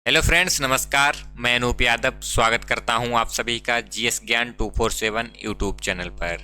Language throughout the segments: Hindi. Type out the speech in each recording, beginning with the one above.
हेलो फ्रेंड्स, नमस्कार। मैं अनूप यादव स्वागत करता हूं आप सभी का जीएस ज्ञान 247 यूट्यूब चैनल पर।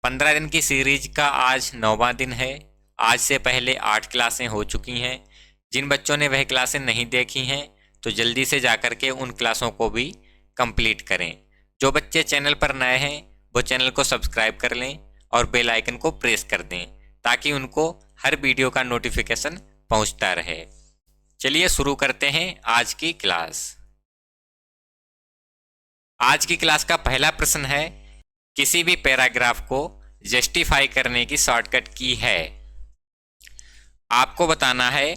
15 दिन की सीरीज का आज 9वां दिन है। आज से पहले 8 क्लासें हो चुकी हैं। जिन बच्चों ने वह क्लासें नहीं देखी हैं तो जल्दी से जाकर के उन क्लासों को भी कंप्लीट करें। जो बच्चे चैनल पर नए हैं वो चैनल को सब्सक्राइब कर लें और बेल आइकन को प्रेस कर दें ताकि उनको हर वीडियो का नोटिफिकेशन पहुंचता रहे। चलिए शुरू करते हैं आज की क्लास। आज की क्लास का पहला प्रश्न है, किसी भी पैराग्राफ को जस्टिफाई करने की शॉर्टकट की है। आपको बताना है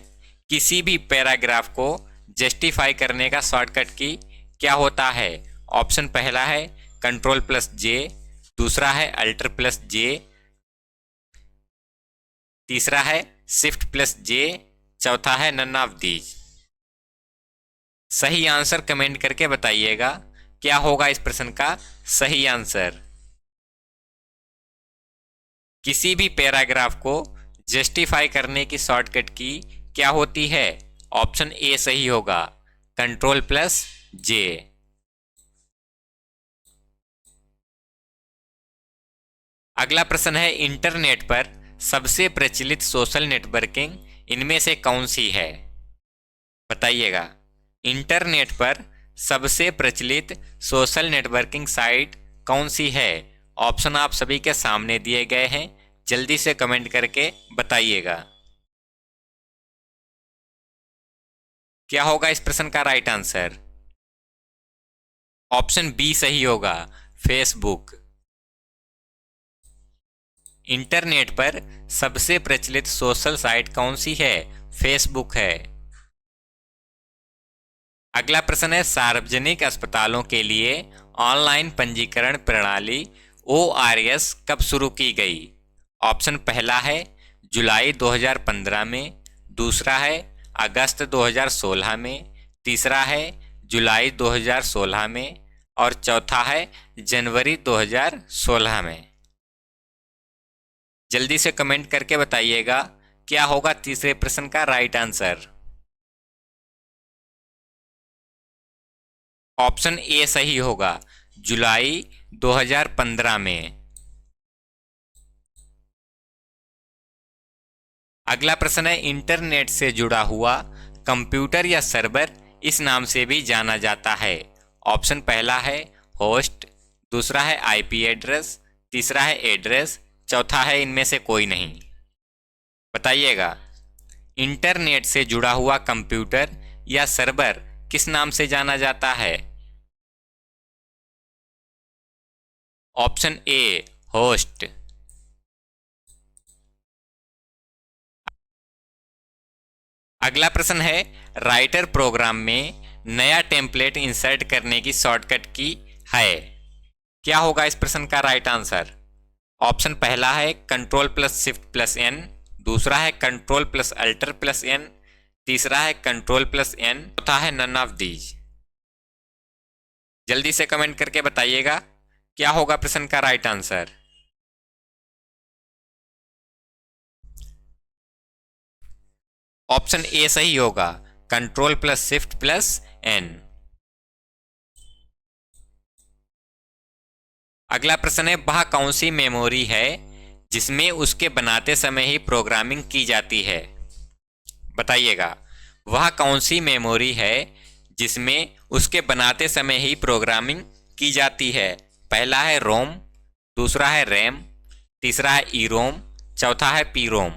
किसी भी पैराग्राफ को जस्टिफाई करने का शॉर्टकट की क्या होता है। ऑप्शन पहला है Ctrl+J, दूसरा है Alt+J, तीसरा है Shift+J, चौथा है नन ऑफ दीज। सही आंसर कमेंट करके बताइएगा क्या होगा इस प्रश्न का सही आंसर। किसी भी पैराग्राफ को जस्टिफाई करने की शॉर्टकट की क्या होती है। ऑप्शन ए सही होगा, Ctrl+J। अगला प्रश्न है, इंटरनेट पर सबसे प्रचलित सोशल नेटवर्किंग इनमें से कौन सी है। बताइएगा। इंटरनेट पर सबसे प्रचलित सोशल नेटवर्किंग साइट कौन सी है। ऑप्शन आप सभी के सामने दिए गए हैं, जल्दी से कमेंट करके बताइएगा क्या होगा इस प्रश्न का राइट आंसर। ऑप्शन बी सही होगा, फेसबुक। इंटरनेट पर सबसे प्रचलित सोशल साइट कौन सी है। फेसबुक है। अगला प्रश्न है, सार्वजनिक अस्पतालों के लिए ऑनलाइन पंजीकरण प्रणाली ORS कब शुरू की गई। ऑप्शन पहला है जुलाई 2015 में, दूसरा है अगस्त 2016 में, तीसरा है जुलाई 2016 में और चौथा है जनवरी 2016 में। जल्दी से कमेंट करके बताइएगा क्या होगा तीसरे प्रश्न का राइट आंसर। ऑप्शन ए सही होगा, जुलाई 2015 में। अगला प्रश्न है, इंटरनेट से जुड़ा हुआ कंप्यूटर या सर्वर इस नाम से भी जाना जाता है। ऑप्शन पहला है होस्ट, दूसरा है IP एड्रेस, तीसरा है एड्रेस, चौथा है इनमें से कोई नहीं। बताइएगा। इंटरनेट से जुड़ा हुआ कंप्यूटर या सर्वर किस नाम से जाना जाता है। Option A host. अगला प्रश्न है, राइटर प्रोग्राम में नया टेम्पलेट इंसर्ट करने की शॉर्टकट की है। क्या होगा इस प्रश्न का राइट आंसर। ऑप्शन पहला है Ctrl+Shift+N, दूसरा है Ctrl+Alt+N, तीसरा है Ctrl+N, चौथा है नन ऑफ दीज। जल्दी से कमेंट करके बताइएगा क्या होगा प्रश्न का राइट आंसर। ऑप्शन ए सही होगा, Ctrl+Shift+N। अगला प्रश्न है, वह कौन सी मेमोरी है जिसमें उसके बनाते समय ही प्रोग्रामिंग की जाती है। बताइएगा। वह कौन सी मेमोरी है जिसमें उसके बनाते समय ही प्रोग्रामिंग की जाती है। पहला है रोम, दूसरा है रैम, तीसरा है ईरोम, चौथा है पीरोम।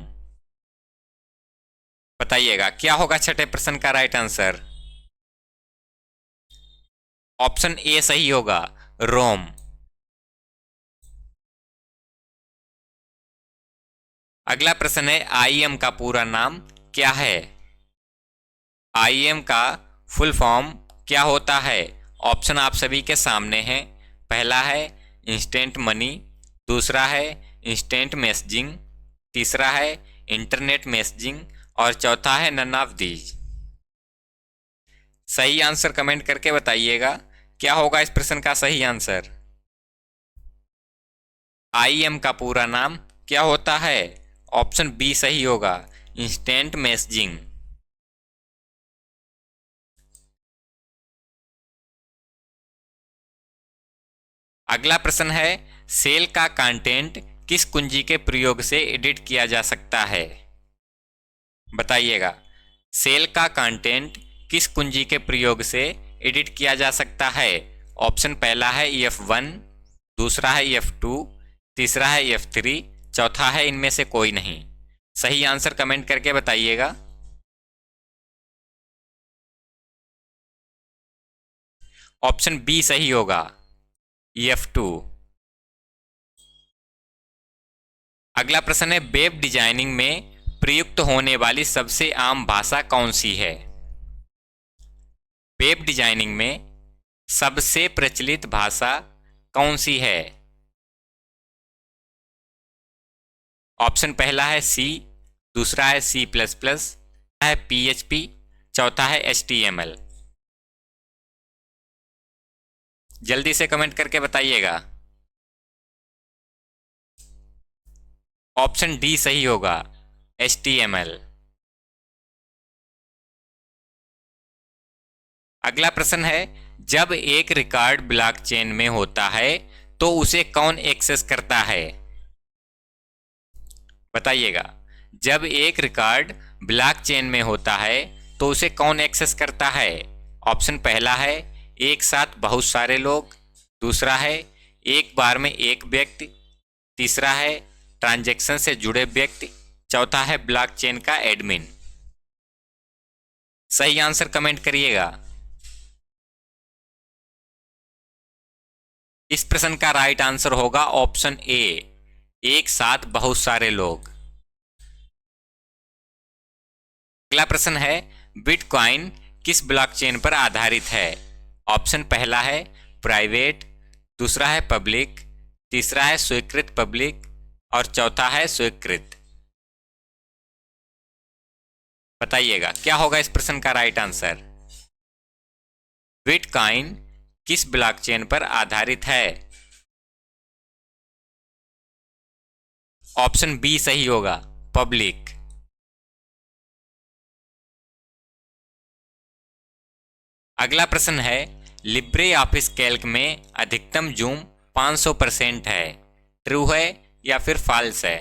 बताइएगा क्या होगा छठे प्रश्न का राइट आंसर। ऑप्शन ए सही होगा, रोम। अगला प्रश्न है, IEM का पूरा नाम क्या है। IEM का फुल फॉर्म क्या होता है। ऑप्शन आप सभी के सामने हैं। पहला है इंस्टेंट मनी, दूसरा है इंस्टेंट मैसेजिंग, तीसरा है इंटरनेट मैसेजिंग और चौथा है नन ऑफ दीज। सही आंसर कमेंट करके बताइएगा क्या होगा इस प्रश्न का सही आंसर। IEM का पूरा नाम क्या होता है। ऑप्शन बी सही होगा, इंस्टेंट मैसेजिंग। अगला प्रश्न है, सेल का कंटेंट किस कुंजी के प्रयोग से एडिट किया जा सकता है? बताइएगा, सेल का कंटेंट किस कुंजी के प्रयोग से एडिट किया जा सकता है? ऑप्शन पहला है F1, दूसरा है F2, तीसरा है F3, चौथा है इनमें से कोई नहीं। सही आंसर कमेंट करके बताइएगा। ऑप्शन बी सही होगा, F2। अगला प्रश्न है, वेब डिजाइनिंग में प्रयुक्त होने वाली सबसे आम भाषा कौन सी है? वेब डिजाइनिंग में सबसे प्रचलित भाषा कौन सी है? ऑप्शन पहला है सी, दूसरा है C++, है PHP, चौथा है HTML। जल्दी से कमेंट करके बताइएगा। ऑप्शन डी सही होगा, HTML। अगला प्रश्न है, जब एक रिकॉर्ड ब्लॉकचेन में होता है तो उसे कौन एक्सेस करता है? बताइएगा, जब एक रिकॉर्ड ब्लॉकचेन में होता है तो उसे कौन एक्सेस करता है? ऑप्शन पहला है एक साथ बहुत सारे लोग, दूसरा है एक बार में एक व्यक्ति, तीसरा है ट्रांजैक्शन से जुड़े व्यक्ति, चौथा है ब्लॉकचेन का एडमिन। सही आंसर कमेंट करिएगा। इस प्रश्न का राइट आंसर होगा ऑप्शन ए, एक साथ बहुत सारे लोग। अगला प्रश्न है, बिटकॉइन किस ब्लॉकचेन पर आधारित है? ऑप्शन पहला है प्राइवेट, दूसरा है पब्लिक, तीसरा है स्वीकृत पब्लिक और चौथा है स्वीकृत। बताइएगा क्या होगा इस प्रश्न का राइट आंसर। बिटकॉइन किस ब्लॉकचेन पर आधारित है? ऑप्शन बी सही होगा, पब्लिक। अगला प्रश्न है, लिब्रे ऑफिस कैल्क में अधिकतम जूम 500% है, ट्रू है या फिर फॉल्स है?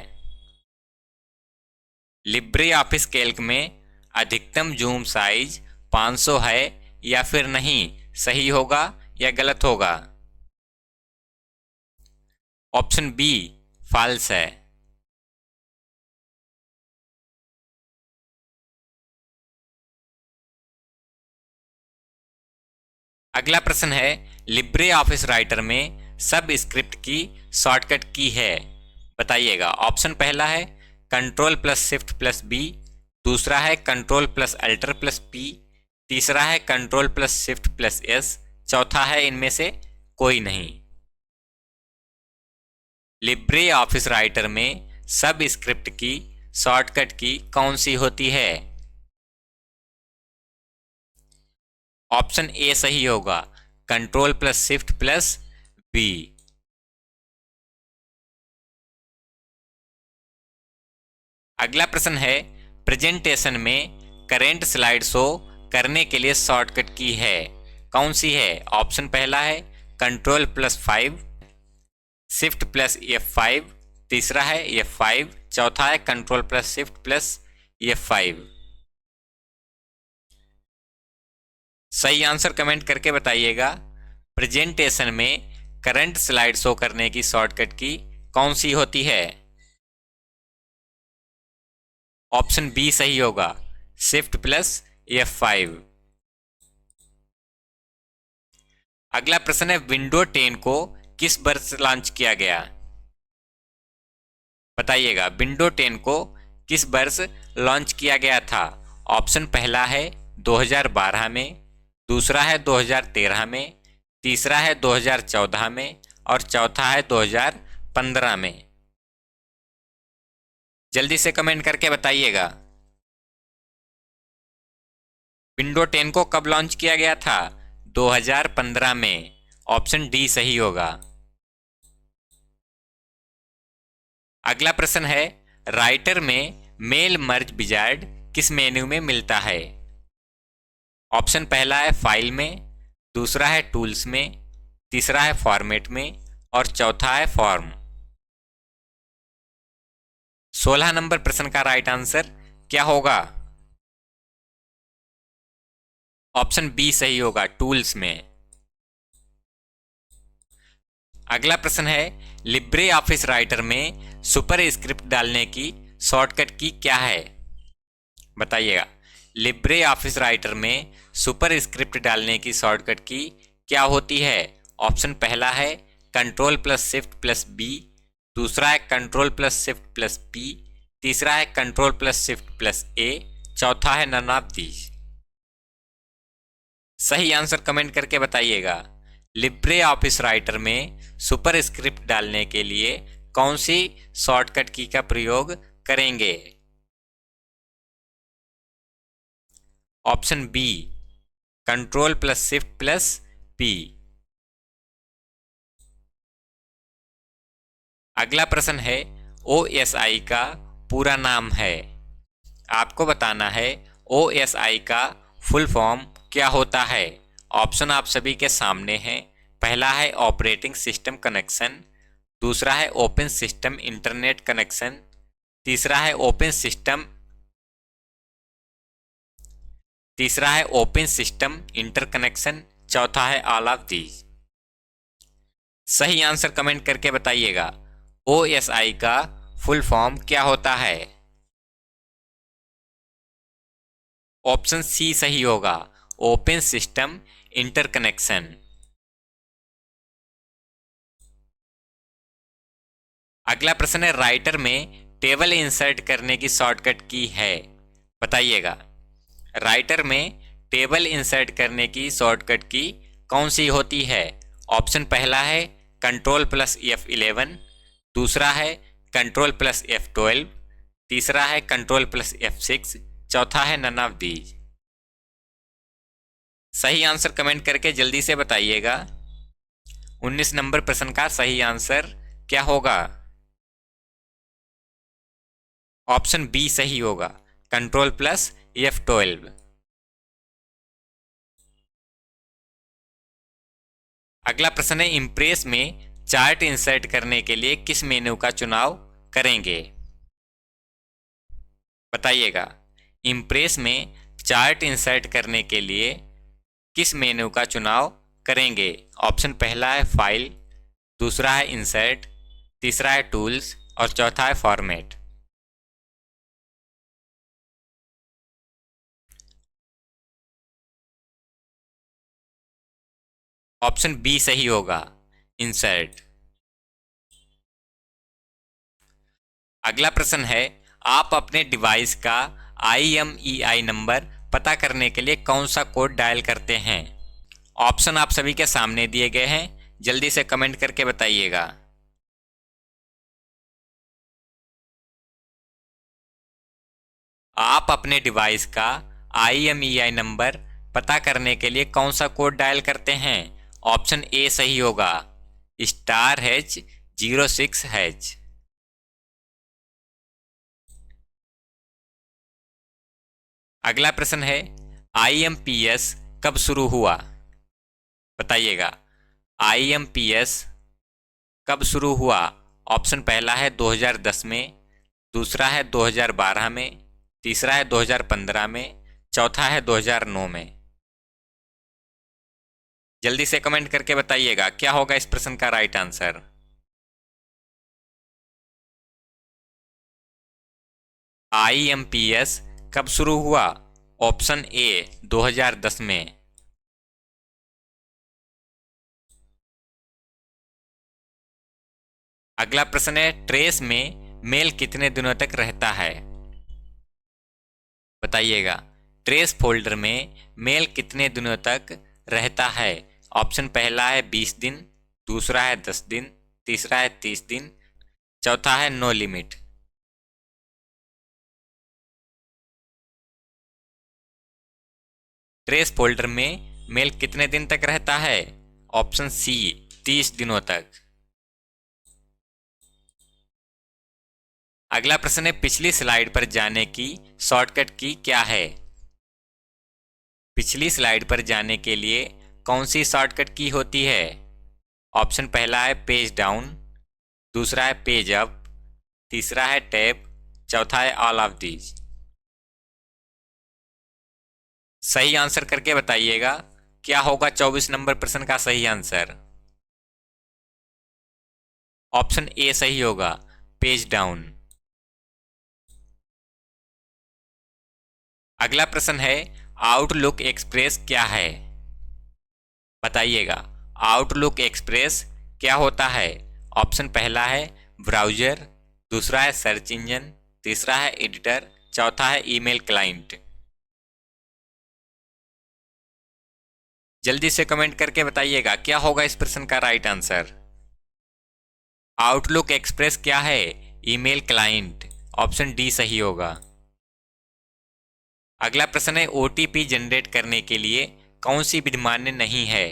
लिब्रे ऑफिस कैल्क में अधिकतम जूम साइज 500 है या फिर नहीं, सही होगा या गलत होगा? ऑप्शन बी फॉल्स है। अगला प्रश्न है, लिब्रे ऑफिस राइटर में सब स्क्रिप्ट की शॉर्टकट की है? बताइएगा, ऑप्शन पहला है Ctrl+Shift+B, दूसरा है Ctrl+Alt+P, तीसरा है Ctrl+Shift+S, चौथा है इनमें से कोई नहीं। लिब्रे ऑफिस राइटर में सब स्क्रिप्ट की शॉर्टकट की कौन सी होती है? ऑप्शन ए सही होगा, Ctrl+Shift+B। अगला प्रश्न है, प्रेजेंटेशन में करेंट स्लाइड शो करने के लिए शॉर्टकट की है, कौन सी है? ऑप्शन पहला है Ctrl+5, Shift+F5, तीसरा है F5, चौथा है Ctrl+Shift+F5। सही आंसर कमेंट करके बताइएगा। प्रेजेंटेशन में करंट स्लाइड शो करने की शॉर्टकट की कौन सी होती है? ऑप्शन बी सही होगा, Shift+F5। अगला प्रश्न है, विंडो 10 को किस वर्ष लॉन्च किया गया? बताइएगा, विंडो 10 को किस वर्ष लॉन्च किया गया था? ऑप्शन पहला है 2012 में, दूसरा है 2013 में, तीसरा है 2014 में और चौथा है 2015 में। जल्दी से कमेंट करके बताइएगा, विंडो 10 को कब लॉन्च किया गया था? 2015 में। ऑप्शन डी सही होगा। अगला प्रश्न है, राइटर में मेल मर्ज विजार्ड किस मेन्यू में मिलता है? ऑप्शन पहला है फाइल में, दूसरा है टूल्स में, तीसरा है फॉर्मेट में और चौथा है फॉर्म। 16 नंबर प्रश्न का राइट आंसर क्या होगा? ऑप्शन बी सही होगा, टूल्स में। अगला प्रश्न है, लिब्रे ऑफिस राइटर में सुपर स्क्रिप्ट डालने की शॉर्टकट की क्या है? बताइएगा। लिब्रे ऑफिस राइटर में सुपर स्क्रिप्ट डालने की शॉर्टकट की क्या होती है? ऑप्शन पहला है control plus shift plus B, दूसरा है control plus shift plus P, तीसरा है control plus shift plus A, चौथा है नन ऑफ दीज। सही आंसर कमेंट करके बताइएगा। लिब्रे ऑफिस राइटर में सुपर स्क्रिप्ट डालने के लिए कौन सी शॉर्टकट की का प्रयोग करेंगे? Option B control plus shift plus P. अगला प्रश्न है, OSI का पूरा नाम है। आपको बताना है OSI का फुल फॉर्म क्या होता है। ऑप्शन आप सभी के सामने हैं। पहला है ऑपरेटिंग सिस्टम कनेक्शन, दूसरा है ओपन सिस्टम इंटरनेट कनेक्शन, तीसरा है ओपन सिस्टम इंटरकनेक्शन, चौथा है ऑल ऑफ दीज। सही आंसर कमेंट करके बताइएगा। OSI का फुल फॉर्म क्या होता है? ऑप्शन सी सही होगा, ओपन सिस्टम इंटरकनेक्शन। अगला प्रश्न है, राइटर में टेबल इंसर्ट करने की शॉर्टकट की है। बताइएगा। राइटर में टेबल इंसर्ट करने की शॉर्टकट की कौन सी होती है? ऑप्शन पहला है कंट्रोल प्लस F11, दूसरा है कंट्रोल प्लस F12, तीसरा है कंट्रोल प्लस F6, चौथा है नन ऑफ दीज। सही आंसर कमेंट करके जल्दी से बताइएगा। 19 नंबर प्रश्न का सही आंसर क्या होगा? ऑप्शन बी सही होगा, कंट्रोल प्लस F12। अगला प्रश्न है, इम्प्रेस में चार्ट इंसर्ट करने के लिए किस मेन्यू का चुनाव करेंगे? बताइएगा। इम्प्रेस में चार्ट इंसर्ट करने के लिए किस मेन्यू का चुनाव करेंगे? ऑप्शन पहला है फाइल, दूसरा है इंसर्ट, तीसरा है टूल्स और चौथा है फॉर्मेट। ऑप्शन बी सही होगा, इंसर्ट। अगला प्रश्न है, आप अपने डिवाइस का IMEI नंबर पता करने के लिए कौन सा कोड डायल करते हैं? ऑप्शन आप सभी के सामने दिए गए हैं, जल्दी से कमेंट करके बताइएगा। आप अपने डिवाइस का IMEI नंबर पता करने के लिए कौन सा कोड डायल करते हैं? ऑप्शन ए सही होगा, *H06H। अगला प्रश्न है, IMPS कब शुरू हुआ? बताइएगा। IMPS कब शुरू हुआ? ऑप्शन पहला है 2010 में, दूसरा है 2012 में, तीसरा है 2015 में, चौथा है 2009 में। जल्दी से कमेंट करके बताइएगा क्या होगा इस प्रश्न का राइट आंसर। IMPS कब शुरू हुआ? ऑप्शन ए 2010 में। अगला प्रश्न है, ट्रेस में मेल कितने दिनों तक रहता है? बताइएगा। ट्रेस फोल्डर में मेल कितने दिनों तक रहता है? ऑप्शन पहला है 20 दिन, दूसरा है 10 दिन, तीसरा है 30 दिन, चौथा है नो लिमिट। ट्रेस फोल्डर में मेल कितने दिन तक रहता है? ऑप्शन सी 30 दिनों तक। अगला प्रश्न है, पिछली स्लाइड पर जाने की शॉर्टकट की क्या है? पिछली स्लाइड पर जाने के लिए कौन सी शॉर्टकट की होती है? ऑप्शन पहला है पेज डाउन, दूसरा है पेज अप, तीसरा है टैब, चौथा है ऑल ऑफ दीज। सही आंसर करके बताइएगा क्या होगा 24 नंबर प्रश्न का सही आंसर। ऑप्शन ए सही होगा, पेज डाउन। अगला प्रश्न है आउटलुक एक्सप्रेस क्या है, बताइएगा। आउटलुक एक्सप्रेस क्या होता है। ऑप्शन पहला है ब्राउजर, दूसरा है सर्च इंजन, तीसरा है एडिटर, चौथा है ईमेल क्लाइंट। जल्दी से कमेंट करके बताइएगा क्या होगा इस प्रश्न का राइट आंसर। आउटलुक एक्सप्रेस क्या है, ईमेल क्लाइंट। ऑप्शन डी सही होगा। अगला प्रश्न है ओटीपी जनरेट करने के लिए कौन सी विधि मान्य नहीं है,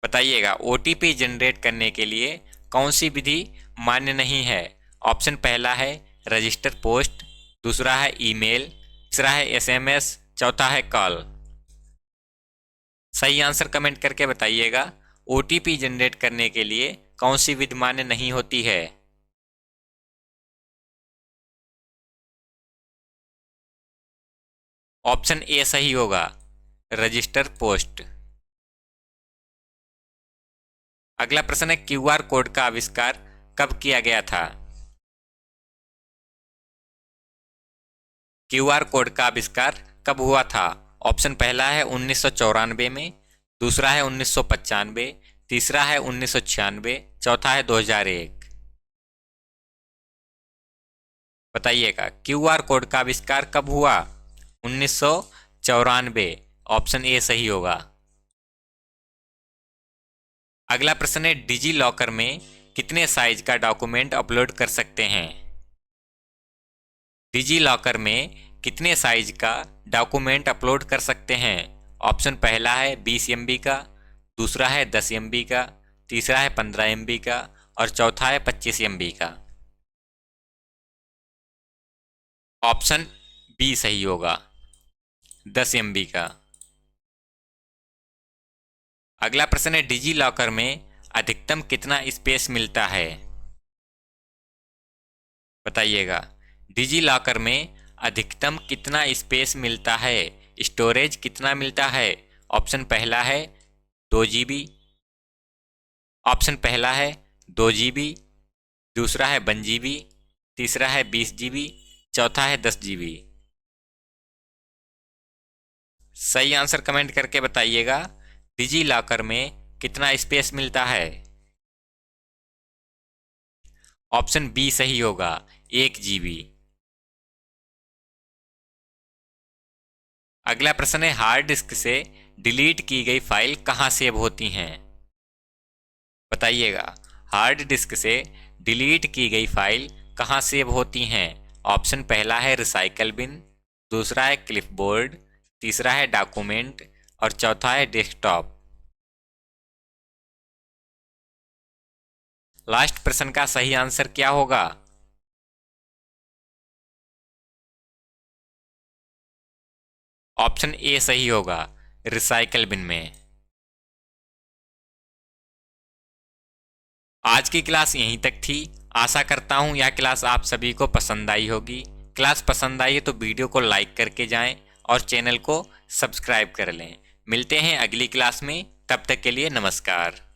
बताइएगा। ओटीपी जनरेट करने के लिए कौन सी विधि मान्य नहीं है। ऑप्शन पहला है रजिस्टर पोस्ट, दूसरा है ईमेल, तीसरा है एसएमएस, चौथा है कॉल। सही आंसर कमेंट करके बताइएगा ओटीपी जनरेट करने के लिए कौन सी विधि मान्य नहीं होती है। ऑप्शन ए सही होगा, रजिस्टर पोस्ट। अगला प्रश्न है क्यूआर कोड का आविष्कार कब किया गया था। क्यूआर कोड का आविष्कार कब हुआ था। ऑप्शन पहला है 1994 में, दूसरा है 1995, तीसरा है 1996, चौथा है 2001। बताइएगा क्यूआर कोड का आविष्कार कब हुआ। 1994। ऑप्शन ए सही होगा। अगला प्रश्न है डिजी लॉकर में कितने साइज का डॉक्यूमेंट अपलोड कर सकते हैं। डिजी लॉकर में कितने साइज का डॉक्यूमेंट अपलोड कर सकते हैं। ऑप्शन पहला है 20 MB का, दूसरा है 10 MB का, तीसरा है 15 MB का और चौथा है 25 MB का। ऑप्शन बी सही होगा, 10 MB का। अगला प्रश्न है डिजी लॉकर में अधिकतम कितना स्पेस मिलता है, बताइएगा। डिजी लॉकर में अधिकतम कितना स्पेस मिलता है, स्टोरेज कितना मिलता है। ऑप्शन पहला है 2 GB, ऑप्शन पहला है 2 GB, दूसरा है 1 GB, तीसरा है 20 GB, चौथा है 10 GB। सही आंसर कमेंट करके बताइएगा डिजी लॉकर में कितना स्पेस मिलता है। ऑप्शन बी सही होगा, 1 GB। अगला प्रश्न है हार्ड डिस्क से डिलीट की गई फाइल कहाँ सेव होती हैं, बताइएगा। हार्ड डिस्क से डिलीट की गई फाइल कहाँ सेव होती हैं। ऑप्शन पहला है रिसाइकल बिन, दूसरा है क्लिपबोर्ड, तीसरा है डॉक्यूमेंट और चौथा है डेस्कटॉप। लास्ट प्रश्न का सही आंसर क्या होगा। ऑप्शन ए सही होगा, रिसाइकल बिन में। आज की क्लास यहीं तक थी। आशा करता हूं यह क्लास आप सभी को पसंद आई होगी। क्लास पसंद आई है तो वीडियो को लाइक करके जाएं और चैनल को सब्सक्राइब कर लें। मिलते हैं अगली क्लास में, तब तक के लिए नमस्कार।